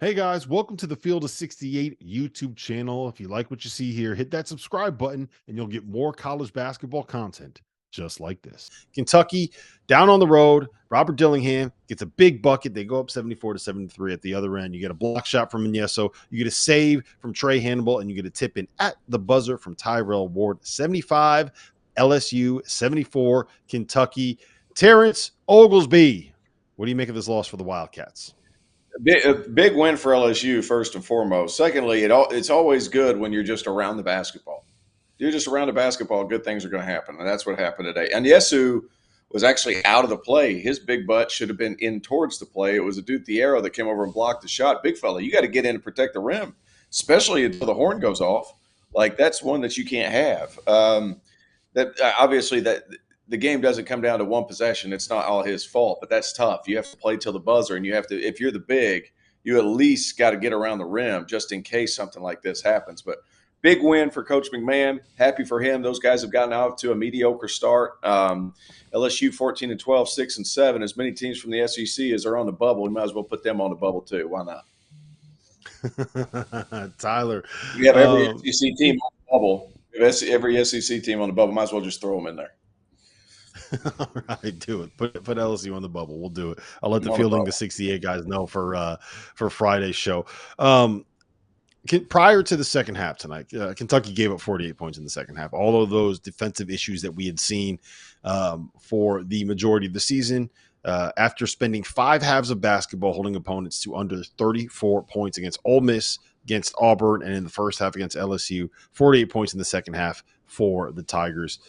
Hey guys, welcome to the Field of 68 YouTube channel. If you like what you see here, hit that subscribe button and you'll get more college basketball content just like this. Kentucky down on the road. Robert Dillingham gets a big bucket. They go up 74-73 at the other end. You get a block shot from Igneso. You get a save from Trey Hannibal, and you get a tip in at the buzzer from Tyrell Ward. 75 LSU, 74 Kentucky. Terrence Oglesby, what do you make of this loss for the Wildcats? A big win for LSU, first and foremost. Secondly, it's always good when you're just around the basketball. You're just around the basketball, good things are going to happen, and that's what happened today. And Yesu was actually out of the play. His big butt should have been in towards the play. It was a Duke Thiero that came over and blocked the shot. Big fella, you got to get in to protect the rim, especially until the horn goes off. Like, that's one that you can't have. Obviously that the game doesn't come down to one possession. It's not all his fault, but that's tough. You have to play till the buzzer, and you have to, if you're the big, you at least got to get around the rim just in case something like this happens. But big win for Coach McMahon. Happy for him. Those guys have gotten out to a mediocre start. LSU 14-12, 6-7. As many teams from the SEC as are on the bubble, we might as well put them on the bubble too. Why not? Tyler, we have every SEC team on the bubble. Every SEC team on the bubble. Might as well just throw them in there. All right, do it. Put LSU on the bubble. We'll do it. I'll let the Fielding the 68 guys know for Friday's show. Prior to the second half tonight, Kentucky gave up 48 points in the second half. All of those defensive issues that we had seen for the majority of the season, after spending 5 halves of basketball holding opponents to under 34 points against Ole Miss, against Auburn, and in the first half against LSU, 48 points in the second half for the Tigers.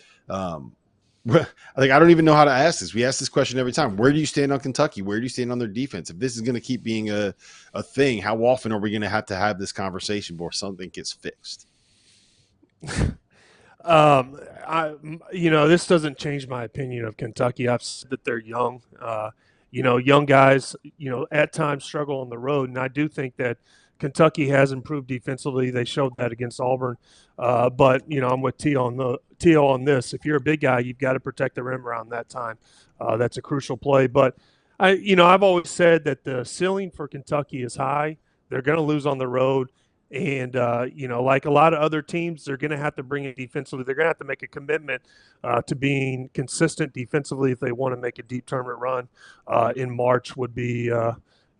I don't even know how to ask this. We ask this question every time. Where do you stand on Kentucky? Where do you stand on their defense? If this is going to keep being a thing, how often are we going to have this conversation before something gets fixed? This doesn't change my opinion of Kentucky. I've said that they're young. Young guys, at times struggle on the road, and I do think that Kentucky has improved defensively. They showed that against Auburn. But I'm with T on this. If you're a big guy, you've got to protect the rim around that time. That's a crucial play. But I've always said that the ceiling for Kentucky is high. They're going to lose on the road. And, like a lot of other teams, they're going to have to bring it defensively. They're going to have to make a commitment to being consistent defensively if they want to make a deep tournament run in March would be,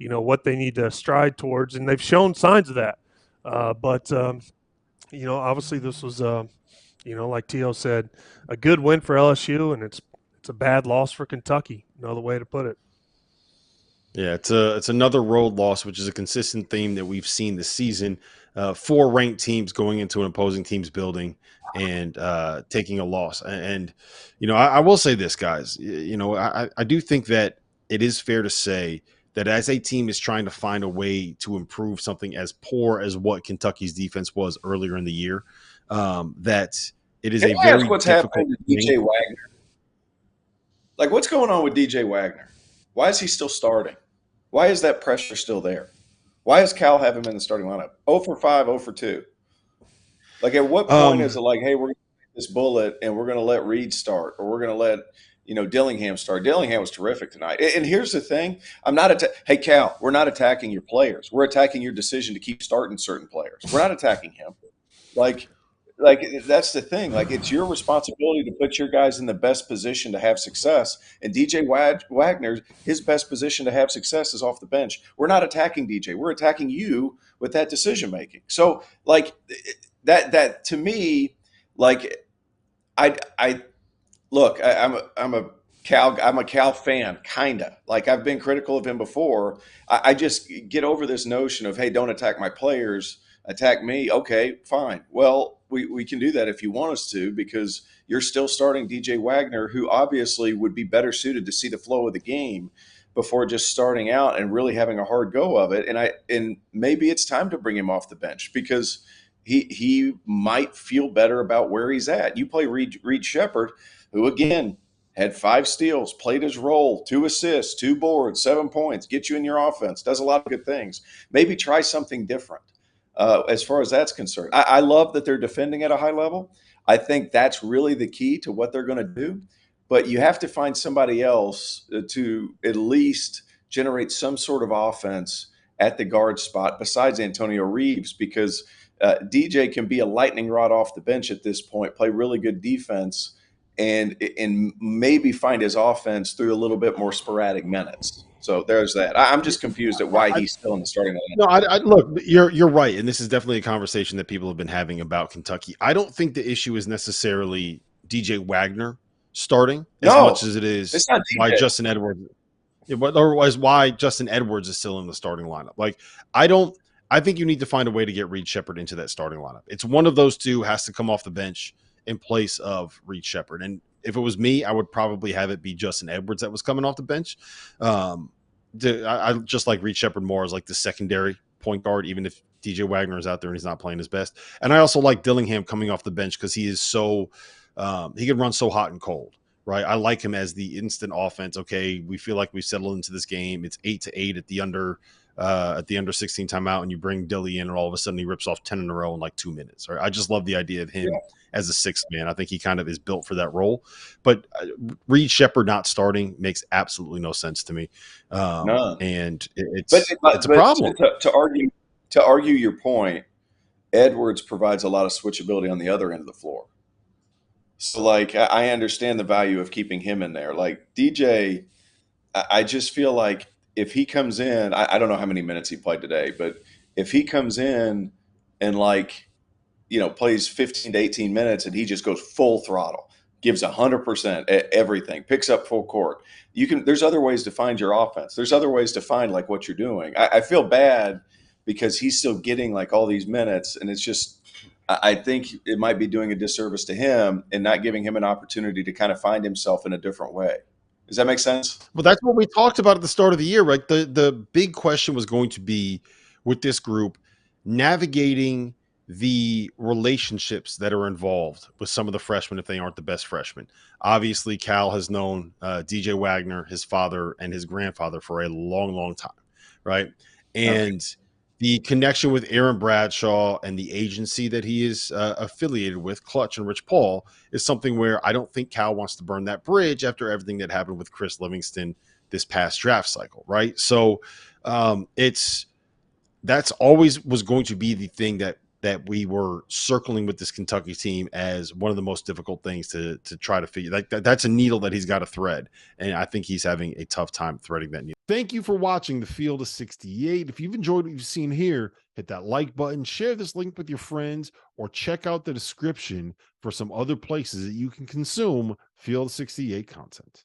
what they need to stride towards. And they've shown signs of that. But obviously this was, like T.O. said, a good win for LSU, and it's a bad loss for Kentucky. No other way to put it. Yeah, it's another road loss, which is a consistent theme that we've seen this season. 4 ranked teams going into an opposing team's building and taking a loss. And I will say this, guys. I do think that it is fair to say that as a team is trying to find a way to improve something as poor as what Kentucky's defense was earlier in the year, that it is a very what's difficult happening to DJ Wagner. Like, what's going on with DJ Wagner? Why is he still starting? Why is that pressure still there? Why does Cal have him in the starting lineup? 0 for 5, 0 for 2. Like, at what point is it like, hey, we're going to take this bullet and we're going to let Reed start, or we're going to let Dillingham start? Dillingham was terrific tonight. And here's the thing: hey, Cal, we're not attacking your players. We're attacking your decision to keep starting certain players. We're not attacking him. Like that's the thing. Like, it's your responsibility to put your guys in the best position to have success. And DJ Wagner, his best position to have success is off the bench. We're not attacking DJ. We're attacking you with that decision making. So, like, that to me, like, I'm a Cal fan, kinda. Like, I've been critical of him before. I just get over this notion of, hey, don't attack my players, attack me. Okay, fine. Well, we can do that if you want us to, because you're still starting DJ Wagner, who obviously would be better suited to see the flow of the game before just starting out and really having a hard go of it. And maybe it's time to bring him off the bench, because he might feel better about where he's at. You play Reed Shepherd, who again had 5 steals, played his role, 2 assists, 2 boards, 7 points, get you in your offense, does a lot of good things. Maybe try something different. As far as that's concerned, I love that they're defending at a high level. I think that's really the key to what they're going to do. But you have to find somebody else to at least generate some sort of offense at the guard spot besides Antonio Reeves, because DJ can be a lightning rod off the bench at this point, play really good defense, and maybe find his offense through a little bit more sporadic minutes. So there's that. I'm just confused at why he's still in the starting lineup. No, I look, you're right, and this is definitely a conversation that people have been having about Kentucky. I don't think the issue is necessarily DJ Wagner starting as much as it is why Justin Edwards. Otherwise, why Justin Edwards is still in the starting lineup. Like, I think you need to find a way to get Reed Sheppard into that starting lineup. It's one of those two has to come off the bench in place of Reed Sheppard. And if it was me, I would probably have it be Justin Edwards that was coming off the bench. I just like Reed Sheppard more as like the secondary point guard, even if DJ Wagner is out there and he's not playing his best. And I also like Dillingham coming off the bench because he is so he can run so hot and cold. Right. I like him as the instant offense. Okay. We feel like we settled into this game. It's 8-8 at the under 16 timeout, and you bring Dilly in and all of a sudden he rips off 10 in a row in like 2 minutes. Right. I just love the idea of him as a sixth man. I think he kind of is built for that role, but Reed Sheppard not starting makes absolutely no sense to me. And it's a problem. To argue your point, Edwards provides a lot of switchability on the other end of the floor. So, like, I understand the value of keeping him in there. Like, DJ, I just feel like if he comes in, I don't know how many minutes he played today, but if he comes in and, like, plays 15 to 18 minutes and he just goes full throttle, gives 100% at everything, picks up full court, there's other ways to find your offense. There's other ways to find, like, what you're doing. I feel bad because he's still getting, like, all these minutes, and it's just – I think it might be doing a disservice to him and not giving him an opportunity to kind of find himself in a different way. Does that make sense? Well, that's what we talked about at the start of the year, right? The big question was going to be with this group navigating the relationships that are involved with some of the freshmen if they aren't the best freshmen. Obviously, Cal has known DJ Wagner, his father, and his grandfather for a long, long time, right? And the connection with Aaron Bradshaw and the agency that he is affiliated with, Clutch and Rich Paul, is something where I don't think Cal wants to burn that bridge after everything that happened with Chris Livingston this past draft cycle, right? So that's always was going to be the thing that we were circling with this Kentucky team as one of the most difficult things to try to figure. Like that's a needle that he's got to thread, and I think he's having a tough time threading that needle. Thank you for watching the Field of 68. If you've enjoyed what you've seen here, hit that like button, share this link with your friends, or check out the description for some other places that you can consume Field of 68 content.